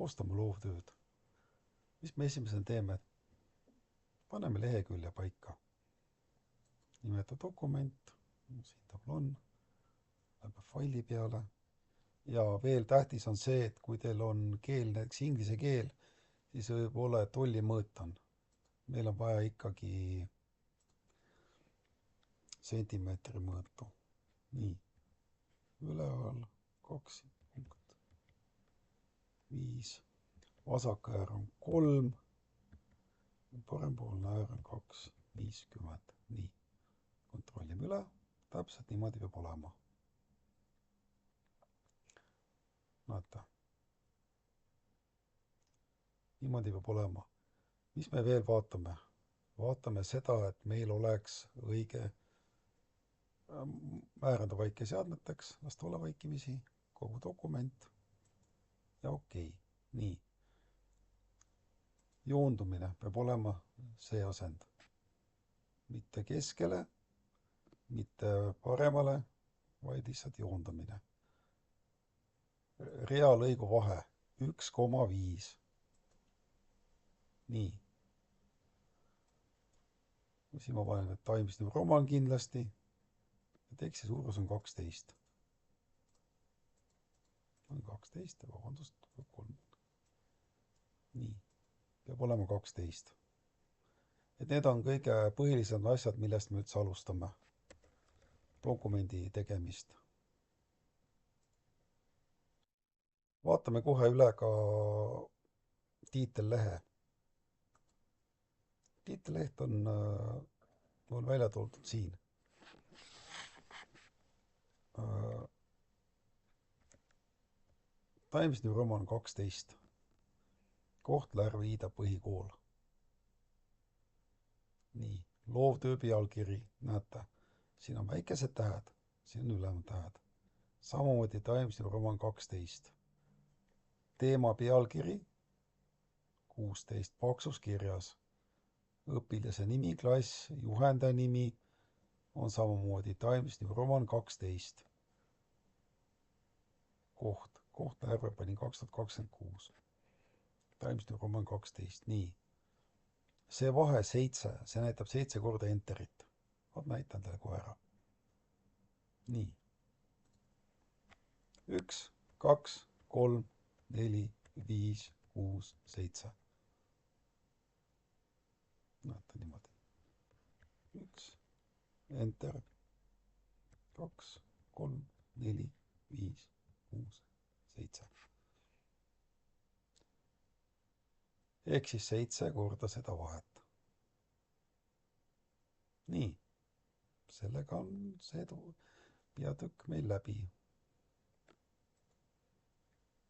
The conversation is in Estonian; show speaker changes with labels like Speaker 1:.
Speaker 1: koostame loovtööd. Mis me esimesena teeme? Paneme lehekülje paika. Nimeta dokument, siin tabel on, läheb faili peale. Ja veel tähtis on see, et kui teil on keel, näiteks inglise keel, siis võib olla, et tollimõõt on. Meil on vaja ikkagi sentimeetri mõõtu. Nii, üleval 2,5, vasak äär on 3, parempoolne äär on 2,50. Nii, kontrollime üle, täpselt niimoodi peab olema. Näete, niimoodi peab olema. Mis me veel vaatame? Vaatame seda, et meil oleks õige määrada vaikeseadmeteks, lasta olla vaikimisi, kogu dokument ja okei. Nii. Joondumine peab olema see asend. Mitte keskele, mitte paremale, vaid lihtsalt joondumine. Rea lõigu vahe 1,5. Nii. Siin ma panen, et Times New Roman kindlasti. Teksti suurus on 12. On 12, vabandust, 3. Nii, peab olema 12. Et need on kõige põhilised asjad, millest me üldse alustame dokumendi tegemist. Vaatame kohe üle ka tiitellehe. Tiitelleht on välja toodud siin. Times New Roman 12. Kohtla-Järve Iida põhikool. Nii, loovtöö pealkiri, näete, siin on väikesed tähed, siin on ülejäänud tähed. Samamoodi Times New Roman 12. Teema pealkiri 16 paksus kirjas. Õpilase nimi, klass, juhendaja nimi on samamoodi Times New Roman 12. Kohtla-Järve panin 2026. Times New Roman 12. Nii. See vahe 7, see näitab 7 korda enterit. Ma näitan teile kohe ära. Nii. 1, 2, 3, 4, 5, 6, 7. Näete niimoodi. 1, enter. 2, 3, 4, 5, 6, 7. Ehk siis 7 korda seda vahet. Nii, sellega on see peatükk meil läbi.